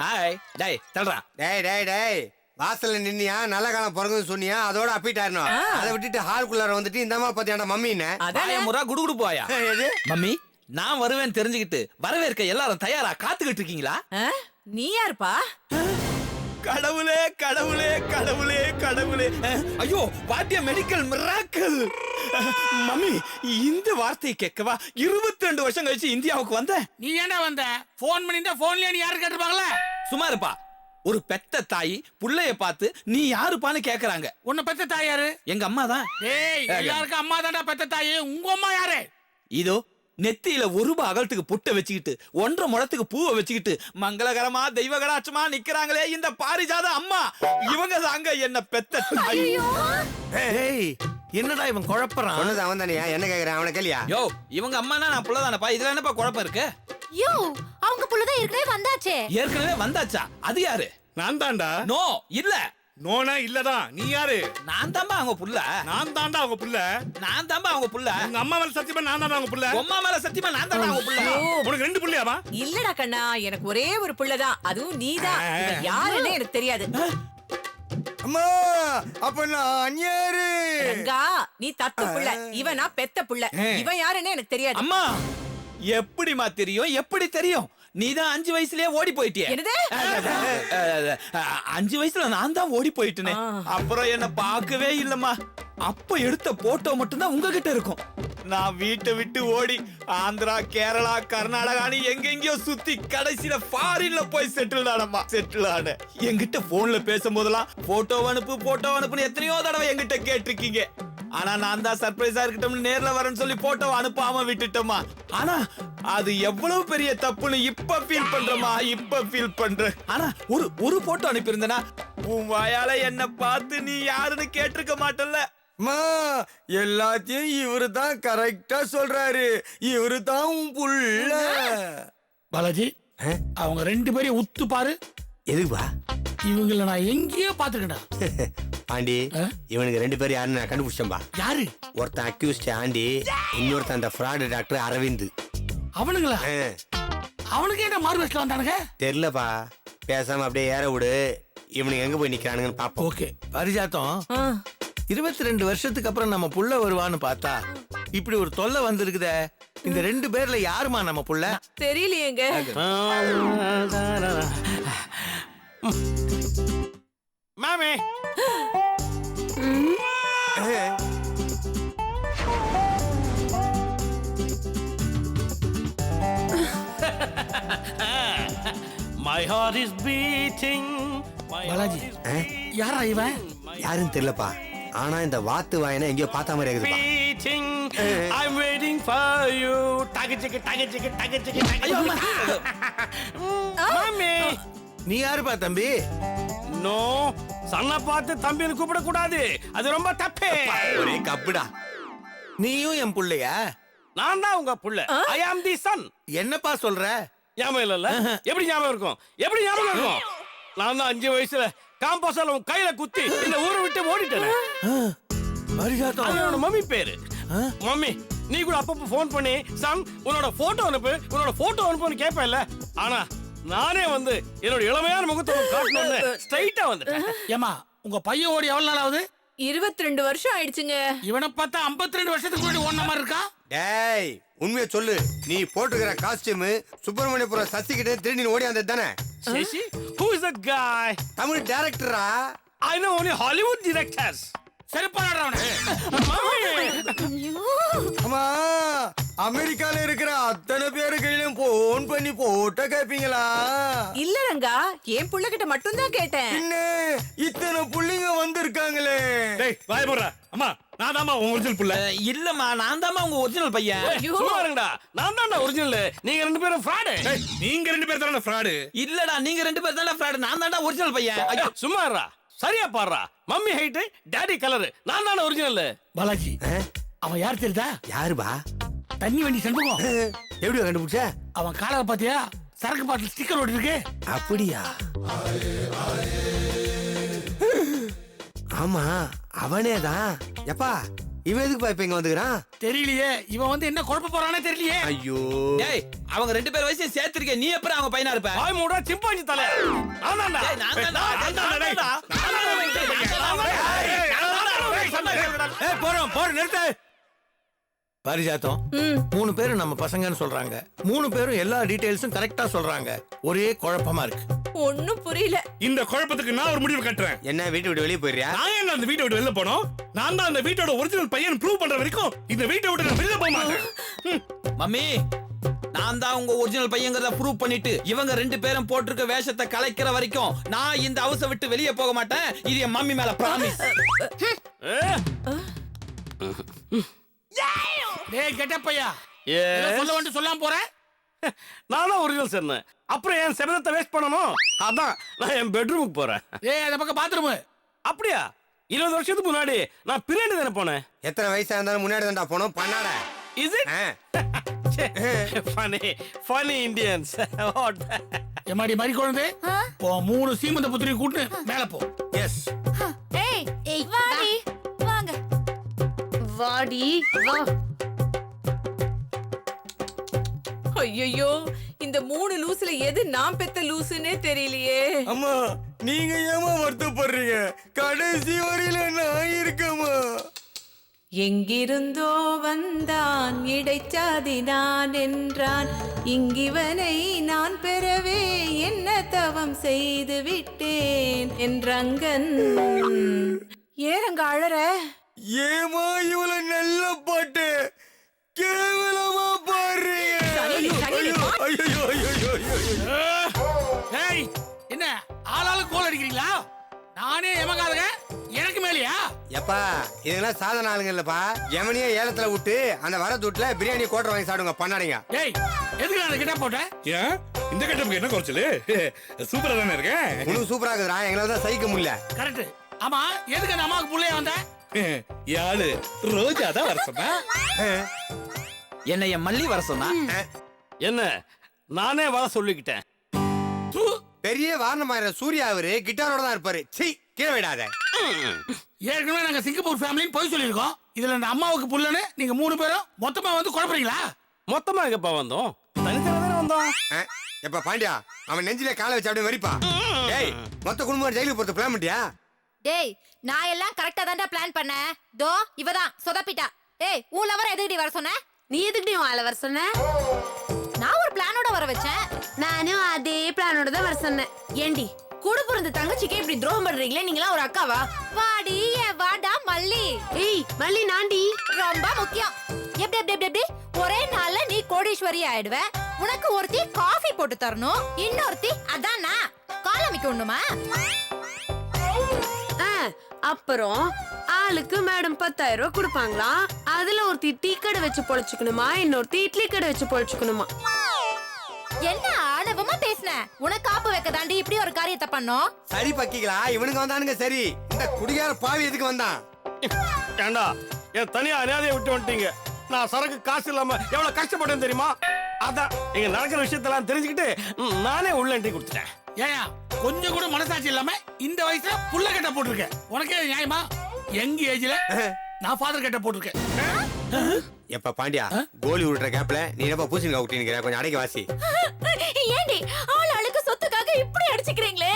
Hi டேய் தள்ளுடா. டேய் வாசல்ல நின்னியா நல்ல காலம் பிறகுன்னு சொன்னியா அதோட அப்பிட்டாருனோ. அதை விட்டுட்டு ஹால்குள்ளார வந்துட்டு இந்தமா பாத்தியாண்டா மம்மின்னு முறை குடுகுடு போயா. எது மம்மி நான் வருவேன் தெரிஞ்சுக்கிட்டு வரவேற்க எல்லாரும் தயாரா காத்துக்கிட்டு இருக்கீங்களா? நீ யாருப்பா? கடவுளே கடவுளே கடவுளே கடவுளே. ஐயோ what a medical miracle. Mummy இந்த வார்த்தையை கேட்கவா 22 வருஷம் கழிச்சு இந்தியாவுக்கு வந்த. நீ ஏன்டா வந்த? போன் பண்ணிட்டா போன்லயே நீ யாரு கேட்டிருப்பாங்களா? சும்மா இருப்பா. ஒரு பெத்த தாய் புள்ளைய பார்த்து நீ யாருப்பான்னு கேக்குறாங்க. உன்னை பெத்த தாய் யாரு? எங்க அம்மா தான். ஏய் எல்லாருக்கும் அம்மா தான்டா பெத்த தாய். உங்க அம்மா யாரு? இதோ நெத்தியில 1 ரூபாய் அகலத்துக்கு புட்டை வச்சுக்கிட்டு 1.5 முழத்துக்கு பூவை வச்சுக்கிட்டு மங்களகரமா தெய்வ கடாட்சமா நிக்கிறாங்களே இந்த பாரிஜாத அம்மா. இவங்க தாங்க என்ன பெத்த தாய். ஏய் என்னடா இவன் குழப்பறான்? சொன்னது அவன் தானே, என்ன கேக்குறான் அவனை கேளியா? யோ இவங்க அம்மானா நான் புள்ளதானப்பா. இதுல என்னப்பா குழப்பம் இருக்கு? யோ அவங்க புள்ளதான் ஏற்கனவே வந்தாச்சே. ஏற்கனவே வந்தாச்சா? அது யாரு? நான் தான்டா. நோ இல்ல. நோனா இல்லதான். நீ யாரு? நான் தான்பா அவங்க புள்ள. நான் தான்டா அவங்க புள்ள. நான் தான்பா அவங்க புள்ள. உங்க அம்மா மேல சத்தியமா நான் தான்டா அவங்க புள்ள. அம்மா மேல சத்தியமா நான் தான்டா அவங்க புள்ள. உனக்கு 2 புள்ளையாமா? இல்லடா கண்ணா, எனக்கு ஒரே ஒரு புள்ளதான். அதுவும் நீதான். இவன் யாருன்னு எனக்கு தெரியாது. அம்மா அப்ப நான் யாரு? ரங்கா, நீ தத்து புள்ள, இவனா பெத்த புள்ள. இவன் யாருன்னு எனக்கு தெரியாது. அம்மா எப்படிமா தெரியும்? எப்படி தெரியும்? நீதான் 5 வயசுலயே ஓடி போயிட்டியே. என்னது? 5 வயசுல நான் தான் ஓடி போயிட்டேனே. அப்புறம் என்ன பார்க்கவே இல்லம்மா. அப்ப எடுத்த போட்டோ மட்டும்தான் உங்ககிட்ட இருக்கும். நான் வீட்டை விட்டு ஓடி ஆந்திரா கேரளா கர்நாடகான்னு எங்கெங்கயோ சுத்தி கடைசியில ஃபாரின்ல போய் செட்டில் ஆன. என்கிட்ட போன்ல பேசும்போதெல்லாம் போட்டோ அனுப்புன்னு எத்தனையோ தடவை என்கிட்ட கேட்டிருக்கீங்க. ஆனா நான் தான் சர்ப்ரைஸா இருக்கட்டும் நேர்ல வரேன்னு சொல்லி போட்டோ அனுப்பாம விட்டுட்டோமா. ஆனா அது எவ்வளவு பெரிய தப்புன்னு இப்ப ஃபீல் பண்றமா. ஆனா ஒரு போட்டோ அனுப்பியிருந்தனா உன் வாயால என்ன பார்த்து நீ யாருன்னு கேட்டிருக்க மாட்டல்ல. அம்மா எல்லாத்தையும் இவரு தான் கரெக்டா சொல்றாரு. இவரு தான் உன் புள்ள. பாலாஜி அவங்க 2 பேரையும் உத்து பாரு. எதுக்குப்பா? இவங்கள நான் எங்கேயோ பாத்துக்கடா. பாண்டி இவனுக்கு 2 பேரும் யாருன்னு நான் கண்டுபிடிச்சேன்பா. யாரு? ஒருத்தன் அக்யூஸ்ட் ஆண்டி, இன்னொருத்தன் அந்த ஃப்ராட் டாக்டர் அரவிந்த். அவனுங்களா? அவனுக்கு என்ன மார்வெஸ்ட்ல வந்தானுங்க? தெரியலப்பா. பேசாம அப்படியே ஏற விடு. இவனுக்கு எங்க போய் நிக்கிறானுங்கன்னு பாப்போம். ஓகே பரிஜாத்தம். 22 வருஷத்துக்கு அப்புறம் நம்ம புள்ள வருவான்னு பார்த்தா இப்படி ஒரு தொல்லை வந்திருக்குதே. இந்த 2 பேர்ல யாருமா நம்ம புள்ள? தெரியலையேங்க. மாமே My heart is beating. Balaji யாரா இவன்? யாருன்னு தெரியலப்பா. ஆனா இந்த வாத்து வாயனை எங்கேயோ பார்த்த மாதிரி இருக்குதுப்பா. Beating. I'm waiting for you. Tagachiki. Mami. நீ யாருப்பா தம்பி? No. சன்ன பார்த்து தம்பின்னு கூப்பிட கூடாது. அது ரொம்ப தப்பே. ஒரே கப்புடா. நீயும் என் புள்ளையா? நான் தான் உங்க புள்ள. I am the son. என்னப்பா சொல்ற? ஞாபகம் இல்ல? எப்படி ஞாபகம் இருக்கும்? நான் தான் 5 வயசுல காம்பஸால உன் கையில குத்தி இந்த ஊரை விட்டு ஓடிட்டேன். பரிஜாத்தம் மம்மி பேரு. மம்மி நீ கூட அப்பப்ப போன் பண்ணி சன் உன்னோட போட்டோ அனுப்புன்னு கேட்பேன்ல. ஆனா நானே வந்து என்னோட இளமையான முகத்தை காட்டணும்னு ஸ்ட்ரைட்டா வந்துட்டேன். ஏமா உங்க பையன் ஓடி எவ்வளவு நாள் ஆகுது? 22 வருஷம் ஆயிடுச்சுங்க. இவனை பார்த்தா 52 வருஷத்துக்கு முன்னாடி ஓடின மாதிரி இருக்கா? டேய் உண்மையை சொல்லு. நீ போட்டுக்கிற காஸ்டியூம் சுப்பிரமணியபுரம் சசி கிட்ட திருடி ஓடி வந்தது தானே? Shashi, who is that guy? Tamil டைரக்டரா? I know only Hollywood directors. செருப்பாடா அவனை. அம்மா அமெரிக்கால இருக்கிற அத்தனை பேரு கையிலும் போன் பண்ணி போட்டோ கேப்பீங்களா? இல்ல ரங்கா, என் புள்ள கிட்ட மட்டும் தான் கேட்டேன். என்ன இத்தனை புள்ளிங்க வந்திருக்காங்களே. டேய் வாய் போடுறா. அம்மா நான் தான்மா உன் ஒரிஜினல் புள்ள. இல்லம்மா நான் தான்மா உங்க ஒரிஜினல் பையன். சும்மா இருங்கடா. நான் தான்டா ஒரிஜினல். நீங்க 2 பேரும் ஃப்ராட். நீங்க 2 பேர் தானே ஃப்ராட்? இல்லடா நீங்க 2 பேர் தான்டா ஃப்ராட். நான் தான்டா ஒரிஜினல் பையன். ஐயோ சும்மா இருடா. சரியா பாடுறா. Mummy height daddy colour. நான் தானே ஒரிஜினல். பாலாஜி அவன் யார் தெரியுதா? யாருபா? தண்ணி வண்டி சண்முகம். எப்படியா கண்டுபிடிச்ச? அவன் காலரை பாத்தியா? சரக்கு பாட்டில் ஸ்டிக்கர் ஓடி இருக்கு. அப்படியா? ஆமா அவனேதான். எப்பா இவன் எதுக்கு இப்ப இங்க வந்துக்கிறான்? தெரியலையே, இவன் வந்து என்ன குழப்ப போறானே தெரியலையே. ஐயோ டேய் அவங்க 2 பேர் வயசையும் சேர்த்திருக்க, நீ எப்பறம் அவங்க பையனா இருப்ப? வாய் மூடா சிம்பாஞ்சி தலை. நான்தான்டா. டேய், நான்தான்டா. போற நிறுத்து. பாரிஜாத்தம், 3 பேரும் நம்ம பசங்கன்னு சொல்றாங்க. 3 பேரும் எல்லா டீடைல்ஸும் கரெக்டா சொல்றாங்க. ஒரே குழப்பமா இருக்கு. ஒண்ணும் புரியல. இந்த குழப்பத்துக்கு நான் ஒரு முடிவு கட்டுறேன். என்ன வீட்டை விட்டு வெளியே போயிடுறியா? நான் ஏன் அந்த வீட்டை விட்டு வெளில போனோம்? நான் தான் அந்த வீட்டோட ஒரிஜினல் பையன் ப்ரூவ் பண்ற வரைக்கும் இந்த வீட்டை விட்டு நான் வெளில போக மாட்டேன். மம்மி, நான் தான் உங்க ஒரிஜினல் பையங்கிறத ப்ரூவ் பண்ணிட்டு இவங்க 2 பேரும் போட்டிருக்க வேஷத்தை கலைக்கிற வரைக்கும் நான் இந்த ஹவுஸை விட்டு வெளியே போக மாட்டேன். இது என் மம்மி மேல பிராமிஸ். டேய் கெட்டப்பையா, சொல்ல வந்து சொல்லாம போற. நான் தான் ஒரிஜினல் சொன்னேன். அப்புறம் என் செபதத்தை வேஸ்ட் பண்ணணும். அதான் நான் என் பெட்ரூமுக்கு போறேன். டேய் அந்த பக்கம் பாத்ரூம். அப்படியா? 20 வருஷத்துக்கு முன்னாடி நான் பிரியாணி தானே போனேன். எத்தனை வயசா இருந்தாலும் முன்னாடி தான்டா போனோம். பண்ணாட. Is it? Funny Indians. எம்மாடி மாதிரி குழந்தை, போ 3 சீமந்த புத்திரி கூட்டு மேல போ. எஸ். ஏய் வாடி வாங்க. வாடி வா. ஐயோ, இந்த 3 லூசுல எது நான் பெத்த லூசுன்னே தெரியலையே. அம்மா நீங்க ஏமா வருத்தப்படுறீங்க? கடைசி வரையில நான் இருக்கேம்மா. எங்கிருந்தோ வந்தான் இடைச்சாதி நான் என்றான், இங்கிவனை நான் பெறவே என்ன தவம் செய்து விட்டேன் என்றங்கன். ஏறங்க அழற? ஏமா இவ்வளவு நல்ல பாட்டு கேவலமா பாடுறீங்க? ஐயோ ஐயோ ஐயோ. டேய் என்ன ஆளாளு கோல் அடிக்கிறீங்களா? நானே எமகாதங்க, எனக்கு மேலையா? எப்பா இதெல்லாம் சாதன ஆளுங்க இல்லப்பா. எவனையே ஏலத்துல விட்டு அந்த வர துட்டுல பிரியாணி கோட்டை வாங்கி சாப்பிடுங்க பண்ணாடிங்க. டேய் எதுக்கு நான் கிட்ட போட்டேன்? ஏன் இந்த கட்டப்புக்கு என்ன குறைச்சலு? சூப்பரா தானே இருக்கேன். உனக்கு சூப்பரா இருக்குதுடா, எங்களால தான் சகிக்க முடியல. கரெக்ட். ஆமா எதுக்கு அந்த அம்மாவுக்கு புள்ளைய வந்த? யாரு ரோஜா தான் வர சொன்னா? என்ன என் மல்லி வர சொன்னா? என்ன நானே வர சொல்லிக்கிட்டேன். பெரிய வாரணமாயிர சூர்யா அவரு கிட்டாரோட தான் இருப்பாரு. சீ கீழே விடாத. ஏற்கனவே நாங்க சிங்கப்பூர் ஃபேமிலின்னு போய் சொல்லியிருக்கோம். இதுல இந்த அம்மாவுக்கு புள்ளன்னு நீங்க 3 பேரும் மொத்தமா வந்து குழப்பறீங்களா? மொத்தமா எங்கப்பா வந்தோம்? தனித்தனியா தானே வந்தோம். எப்ப பாண்டியா அவன் நெஞ்சிலே காலை வச்சு அப்படியே வரிப்பா. டேய் மொத்த குடும்பம் ஜெயிலுக்கு போறது பிளான் பண்ணிட்டியா? டேய் நான் எல்லாம் கரெக்டா தான்டா பிளான் பண்ணேன். தோ இவதான் சொதப்பிட்டா. ஏய் உன் லவர் எதுக்குடி வர சொன்ன? நீ எதுக்குடி உன் வர சொன்ன? நான் ஒரு பிளானோட வர வச்சேன். நானும் அதே பிளானோட தான் வர சொன்னேன். ஏண்டி கூட பிறந்த தங்கச்சிக்கே இப்படி துரோகம் பண்றீங்களே, நீங்களா ஒரு அக்காவா? வாடி வாடா மல்லி. ஏய் மல்லி நாண்டி. ரொம்ப முக்கியம். எப்படி எப்படி எப்படி எப்படி ஒரே நாள்ல நீ கோடீஸ்வரி ஆயிடுவ. உனக்கு ஒருத்தி காஃபி போட்டு தரணும், இன்னொருத்தி அதான் நான் கால் அமைக்கணுமா? அப்புறம் ஆளுக்கு மேடம் 10,000 ரூபாய் கொடுப்பாங்களாம். அதுல ஒருத்தி டீ கடை வச்சு பொழைச்சுக்கணுமா, இன்னொருத்தி இட்லி கடை வச்சு பொழைச்சுக்கணுமா. என்ன ஆணவமா பேசுன? உனக்கு காப்பு வைக்க தாண்டி இப்படி ஒரு காரியத்தை பண்ணோம். சரி பக்கிகளா இவனுங்க வந்தானுங்க. சரி இந்த குடிகார பாவி எதுக்கு வந்தான்? ஏண்டா என் தனியா அனாதையை விட்டு வந்துட்டீங்க. நான் சரக்கு காசு இல்லாம எவ்வளவு கஷ்டப்பட்டேன் தெரியுமா? அதான் இங்க நடக்கிற விஷயத்தெல்லாம் தெரிஞ்சுக்கிட்டு நானே உள்ள என்ட்ரி கொடுத்துட்டேன். ஏயா கொஞ்சம் கூட மனசாட்சி இல்லாம இந்த வயசுல புள்ள கட்ட போட்டிருக்க. உனக்கே நியாயமா? யங் ஏஜ்ல நான் ஃபாதர் கட்ட போட்டிருக்கேன். எப்ப பாண்டியா கோலி விடுற கேப்ல நீ என்னப்பா பூசிங்க விட்டீங்க? கொஞ்சம் அடக்கி வாசி. ஏண்டி ஆள் ஆளுக்கு சொத்துக்காக இப்படி அடிச்சுக்கிறீங்களே?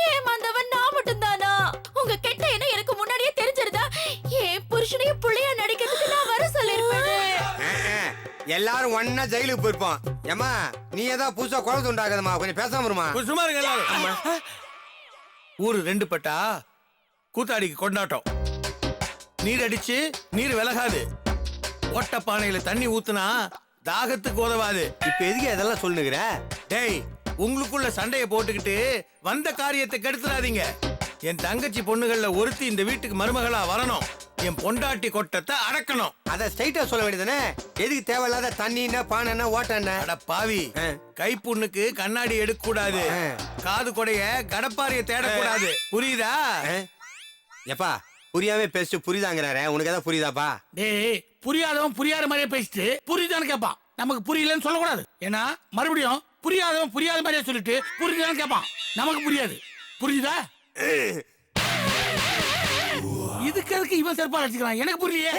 ஏமாந்தவன் நான் மட்டும் தானா? உங்க கெட்ட என்ன எனக்கு முன்னாடியே தெரிஞ்சிருந்தா என் புருஷனையும் புள்ளையா நடிக்கிறதுக்கு நான் வர சொல்லிருப்பேன். எல்லாரும் ஒன்னா ஜெயிலுக்கு போயிருப்போம். ஏமா நீ ஏதாவது புதுசா குழந்தை உண்டாக்குதுமா, கொஞ்சம் பேசாம இருமா. சும்மா இருங்க எல்லாரும். ஊரு 2 பட்டா கூத்தாடிக்கு கொண்டாட்டம். நீர் அடிச்சு நீர் விலகாது. ஓட்ட பானையில தண்ணி ஊத்துனா தாகத்துக்கு உதவாது. இப்ப எதுக்கு இதெல்லாம் சொல்லுகிற? டேய் உங்களுக்குள்ள சண்டையை போட்டுக்கிட்டு வந்த காரியத்தை கெடுத்துறாதீங்க. என் தங்கச்சி பொண்ணுகள்ல ஒருத்தி இந்த வீட்டுக்கு மருமகளா வரணும். என் பொண்டாட்டி கொட்டத்தை அடக்கணும். அத ஸ்ட்ரைட்டா சொல்ல வேண்டியதானே? எதுக்கு தேவையில்லாத தண்ணின்னா பானை ஓட்டன்னா? அட பாவி, கைப்புண்ணுக்கு கண்ணாடி எடுக்க கூடாது, காது கொடைய கடப்பாரிய தேடக்கூடாது. புரியுதா? எப்பா புரியாம பேசிட்டு புரியுதாங்கிறாரு. உனக்கு ஏதாவது புரியுதாப்பா? டேய் புரியாதவன் புரியாத மாதிரியே பேசிட்டு புரியுதான்னு கேட்பான். நமக்கு புரியலன்னு சொல்லக்கூடாது. ஏன்னா மறுபடியும் புரியாதவன் புரியாத மாதிரியே சொல்லிட்டு புரியுதான்னு கேட்பான். நமக்கு புரியாது. புரியுதா? இதுக்கு எதுக்கு இவன் செருப்பால் அடிச்சுக்கிறான் எனக்கு புரியலையே